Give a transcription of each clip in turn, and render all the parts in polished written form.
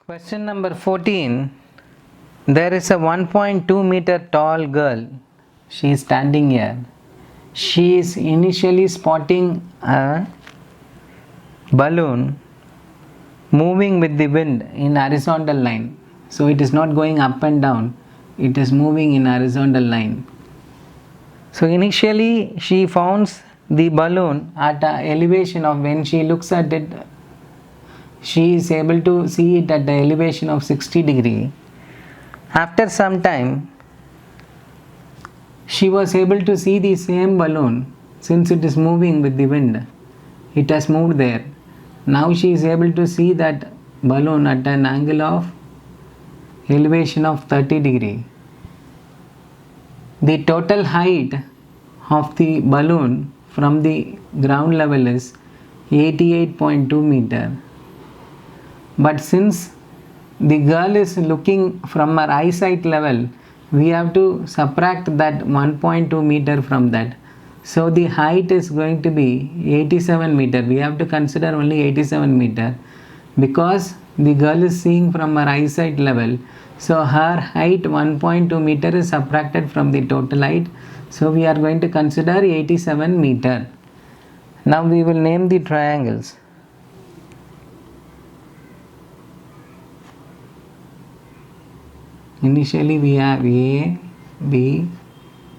Question number 14. There is a 1.2 meter tall girl. She is standing here. She is initially spotting a balloon moving with the wind in horizontal line. So it is not going up and down, it is moving in horizontal line. So initially she founds the balloon at an elevation of, when she looks at it, she is able to see it at the elevation of 60 degree. After some time, she was able to see the same balloon since it is moving with the wind. It has moved there. Now she is able to see that balloon at an angle of elevation of 30 degree. The total height of the balloon from the ground level is 88.2 meter. But since the girl is looking from her eyesight level, we have to subtract that 1.2 meter from that. So the height is going to be 87 meter. We have to consider only 87 meter because the girl is seeing from her eyesight level. So her height 1.2 meter is subtracted from the total height. So we are going to consider 87 meter. Now we will name the triangles. Initially we have A, B,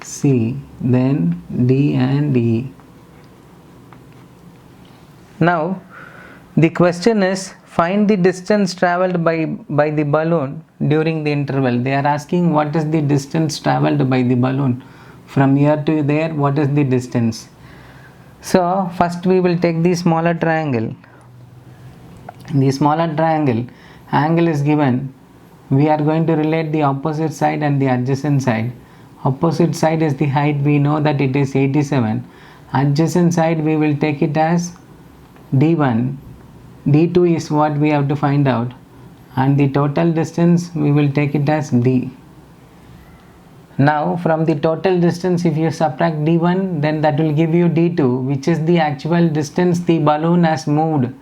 C, then D and E. Now the question is, find the distance travelled by the balloon during the interval. They are asking what is the distance travelled by the balloon from here to there, what is the distance. So first we will take the smaller triangle. In the smaller triangle, angle is given. We are going to relate the opposite side and the adjacent side. Opposite side is the height, we know that it is 87. Adjacent side we will take it as D1. D2 is what we have to find out, and the total distance we will take it as D. Now from the total distance, if you subtract D1, then that will give you D2, which is the actual distance the balloon has moved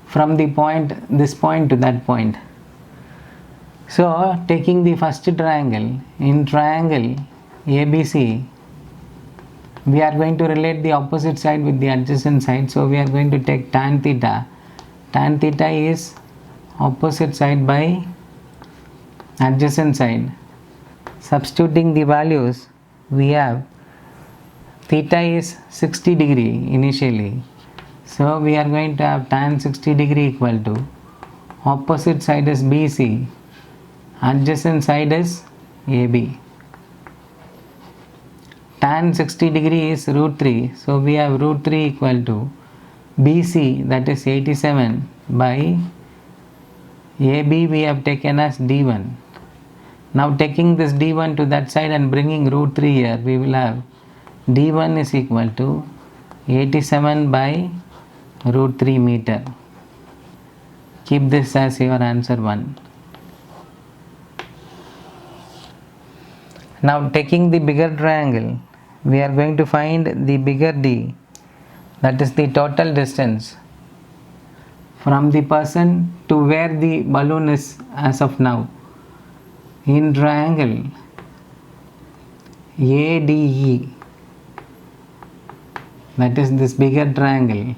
from the point, this point to that point. So taking the first triangle, in triangle ABC, we are going to relate the opposite side with the adjacent side. So we are going to take tan theta. Tan theta is opposite side by adjacent side. Substituting the values, we have theta is 60 degree initially. So we are going to have tan 60 degree equal to, opposite side is BC, adjacent side is AB. Tan 60 degree is root 3. So we have root 3 equal to BC, that is 87, by AB we have taken as D1. Now taking this D1 to that side and bringing root 3 here, we will have D1 is equal to 87 by root 3 meter. Keep this as your answer 1. Now taking the bigger triangle, we are going to find the bigger D, that is the total distance from the person to where the balloon is as of now. In triangle ADE, that is this bigger triangle.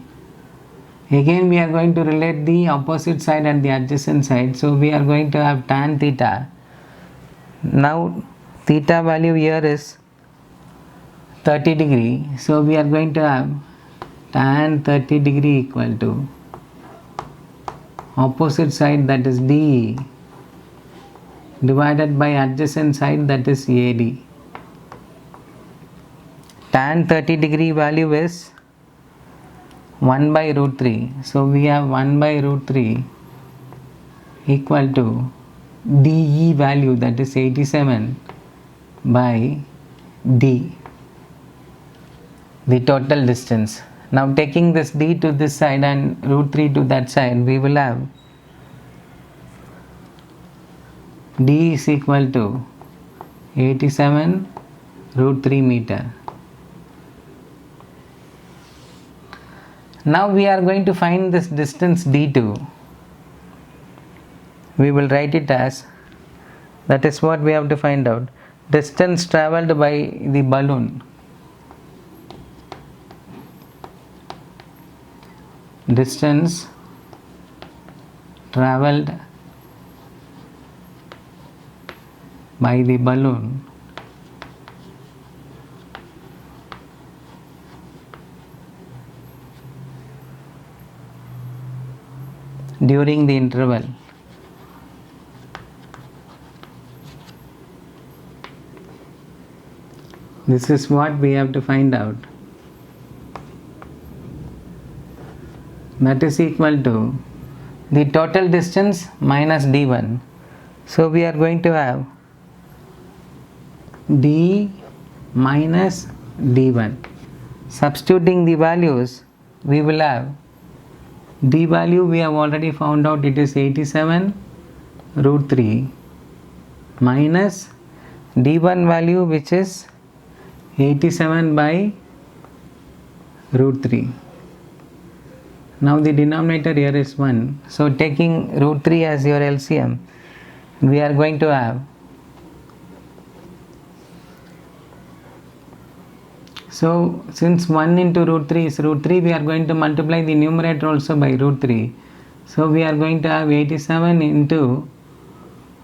Again we are going to relate the opposite side and the adjacent side. So we are going to have tan theta. Now theta value here is 30 degree. So we are going to have tan 30 degree equal to opposite side, that is DE, divided by adjacent side, that is AD. Tan 30 degree value is 1 by root 3. So we have 1 by root 3 equal to DE value, that is 87 by D, the total distance. Now taking this D to this side and root 3 to that side, we will have D is equal to 87 root 3 meter. Now we are going to find this distance D2. we will write it as, that is what we have to find out, distance traveled by the balloon. Distance traveled by the balloon during the interval. This is what we have to find out. That is equal to the total distance minus d1. So we are going to have d minus d1. Substituting the values, we will have d value we have already found out, it is 87 root 3 minus d1 value which is 87 by root 3. Now the denominator here is 1. So taking root 3 as your LCM, we are going to have, so since 1 into root 3 is root 3, we are going to multiply the numerator also by root 3. So we are going to have 87 into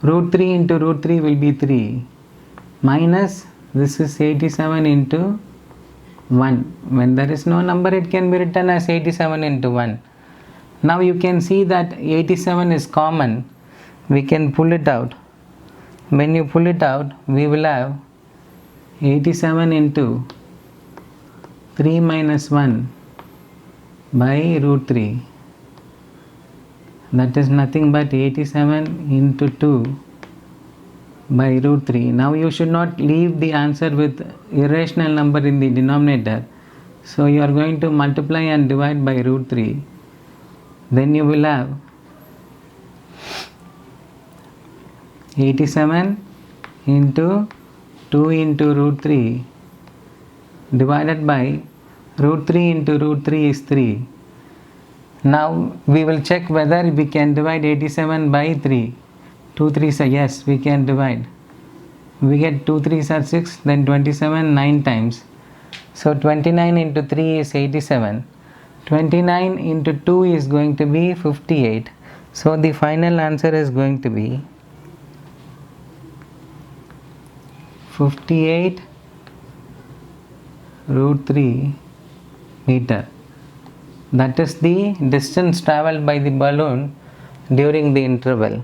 root 3 into root 3 will be 3 minus this is 87 into 1. When there is no number, it can be written as 87 into 1. Now you can see that 87 is common. We can pull it out. When you pull it out, we will have 87 into 3 minus 1 by root 3. That is nothing but 87 into 2 by root 3. Now you should not leave the answer with irrational number in the denominator. So you are going to multiply and divide by root 3. Then you will have 87 into 2 into root 3 divided by root 3 into root 3 is 3. Now we will check whether we can divide 87 by 3. 2 3s are, yes, we can divide. We get 2 3s are 6, then 27 9 times. So 29 into 3 is 87. 29 into 2 is going to be 58. So the final answer is going to be 58 root 3 meter. That is the distance traveled by the balloon during the interval.